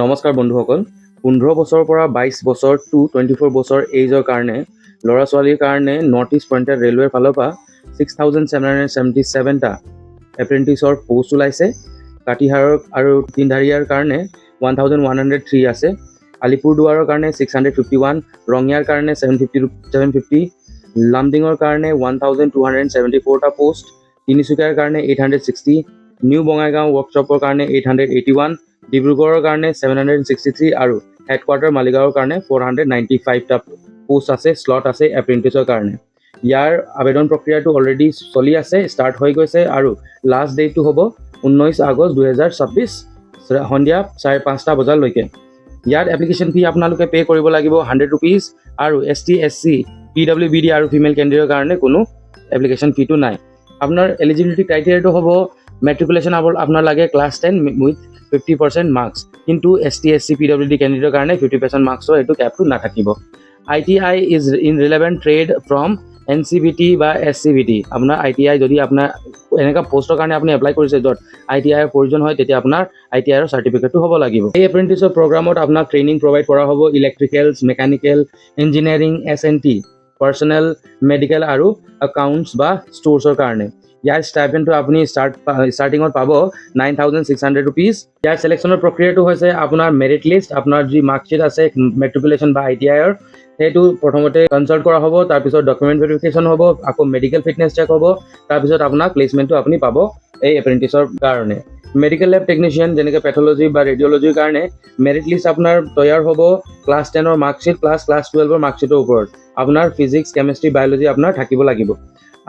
নমস্কাৰ বন্ধুসকল 15 বছৰৰ পৰা 22 বছৰ টু 24 বছৰ এজৰ কাৰণে ল'ৰা ছোৱালীৰ কাৰণে নৰ্থ ইষ্ট ফ্ৰণ্টিয়াৰ ৰেলৱেৰ ফালৰ পৰা 6777টা এপ্ৰেণ্টিছৰ পোষ্ট ওলাইছে। কাটিহাৰৰ আৰু তিনধাৰিয়াৰ কাৰণে 1103 আছে, আলিপুৰদুৱাৰৰ কাৰণে 651, ৰঙিয়াৰ কাৰণে 750, লামডিঙৰ কাৰণে 1274টা পোষ্ট, তিনিচুকীয়াৰ কাৰণে 860, নিউ বঙাইগাঁও ৱৰ্কশ্বপৰ কাৰণে 881, ডিব্ৰুগড়ৰ কাৰণে 763 আৰু হেডকোৱাৰ্টাৰ মালিগাঁৱৰ কাৰণে 495টা পোষ্ট আছে, স্লট আছে এপ্ৰেণ্টিছৰ কাৰণে। ইয়াৰ আবেদন প্ৰক্ৰিয়াটো অলৰেডি চলি আছে, ষ্টাৰ্ট হৈ গৈছে আৰু লাষ্ট ডেটটো হ'ব 19 আগষ্ট 2026 সন্ধিয়া 5:30 বজালৈকে। ইয়াত এপ্লিকেশ্যন ফি আপোনালোকে পে' কৰিব লাগিব 100 ৰুপিজ আৰু ST SC PWBD আৰু ফিমেল কেণ্ডিডেটৰ কাৰণে কোনো এপ্লিকেশ্যন ফিটো নাই। আপোনাৰ এলিজিবিলিটি ক্ৰাইটেৰিয়াটো হ'ব মেট্ৰিকুলেশ্যন আপোনাৰ লাগে ক্লাছ 10 উইথ 50% মাৰ্কছ, কিন্তু ST SC PWD কেণ্ডিডেটৰ কাৰণে 50% মাৰ্কছৰ এইটো কেপটো নাথাকিব। ITI is in relevant trade from NCVT বা SCVT। আপোনাৰ ITI যদি আপোনাৰ এনেকুৱা পষ্টৰ কাৰণে আপুনি এপ্লাই কৰিছে য'ত ITIৰ প্ৰয়োজন হয়, তেতিয়া আপোনাৰ ITIৰ চাৰ্টিফিকেটটো হ'ব লাগিব। এই এপ্ৰেণ্টিছৰ প্ৰগ্ৰামত আপোনাক ট্ৰেইনিং প্ৰভাইড কৰা হ'ব Electricals, mechanical, engineering, SNT, personal, medical আৰু একাউণ্টছ বা ষ্ট'ৰ্ছৰ কাৰণে। ইয়াৰ ষ্টাইপেণ্ডটো আপুনি ষ্টাৰ্টিঙত পাব 9600 ৰুপিজ। ইয়াৰ চিলেকশ্যনৰ প্ৰক্ৰিয়াটো হৈছে আপোনাৰ মেৰিট লিষ্ট, আপোনাৰ যি মাৰ্কশ্বিট আছে মেট্ৰিকুলেশ্যন বা ITIৰ সেইটো প্ৰথমতে কনচাল্ট কৰা হ'ব, তাৰপিছত ডকুমেণ্ট ভেৰিফিকেশ্যন হ'ব, আকৌ মেডিকেল ফিটনেছ চেক হ'ব, তাৰপিছত আপোনাৰ প্লেচমেণ্টটো আপুনি পাব এই এপ্ৰেণ্টিছৰ কাৰণে। মেডিকেল লেব টেকনিচিয়ান যেনেকৈ পেথলজি বা ৰেডিঅ'লজিৰ কাৰণে মেৰিট লিষ্ট আপোনাৰ তৈয়াৰ হ'ব ক্লাছ 10ৰ মাৰ্কশ্বিট প্লাছ ক্লাছ 12ৰ মাৰ্কশ্বিটৰ ওপৰত। আপোনাৰ ফিজিক্স, কেমেষ্ট্ৰি, বায়'লজি আপোনাৰ থাকিব লাগিব।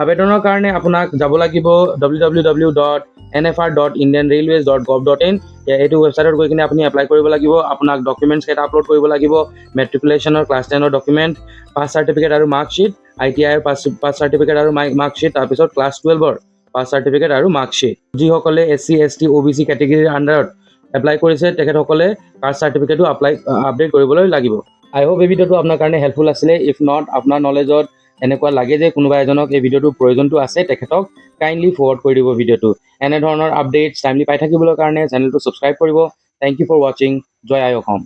আবেদনৰ কাৰণে আপোনাক যাব লাগিব www.nfr.indianrailways.gov.in। এইটো ৱেবছাইটত গৈ কিনে আপুনি এপ্লাই কৰিব লাগিব। আপোনাক ডকুমেণ্টছ কেইটা আপলোড কৰিব লাগিব, মেট্ৰিকুলেশ্যনৰ ক্লাছ 10ৰ ডকুমেণ্ট, পাছ চাৰ্টিফিকেট আৰু মাৰ্কশ্বিট, ITIৰ পাছ চাৰ্টিফিকেট আৰু মাৰ্কশ্বিট, তাৰপিছত ক্লাছ 12ৰ পাছ চাৰ্টিফিকেট আৰু মাৰ্কশ্বিট। যিসকলে SC ST OBC কেটেগৰীৰ আণ্ডাৰত এপ্লাই কৰিছে তেখেতসকলে কাষ্ট চাৰ্টিফিকেটো আপডেট কৰিবলৈ লাগিব। আই হোপ এই ভিডিঅ'টো আপোনাৰ কাৰণে হেল্পফুল আছিলে। ইফ নট, আপোনাৰ নলেজত এনেকুৱা লাগে যে কোনোবা এজনক এই ভিডিঅ'টোৰ প্ৰয়োজনটো আছে, তেখেতক কাইণ্ডলি ফৰৱাৰ্ড কৰি দিব ভিডিঅ'টো। এনেধৰণৰ আপডেটছ টাইমলি পাই থাকিবলৈ কাৰণে চেনেলটো ছাবস্ক্ৰাইব কৰিব। থেংক ইউ ফৰ ৱাচিং। জয় আই অসম।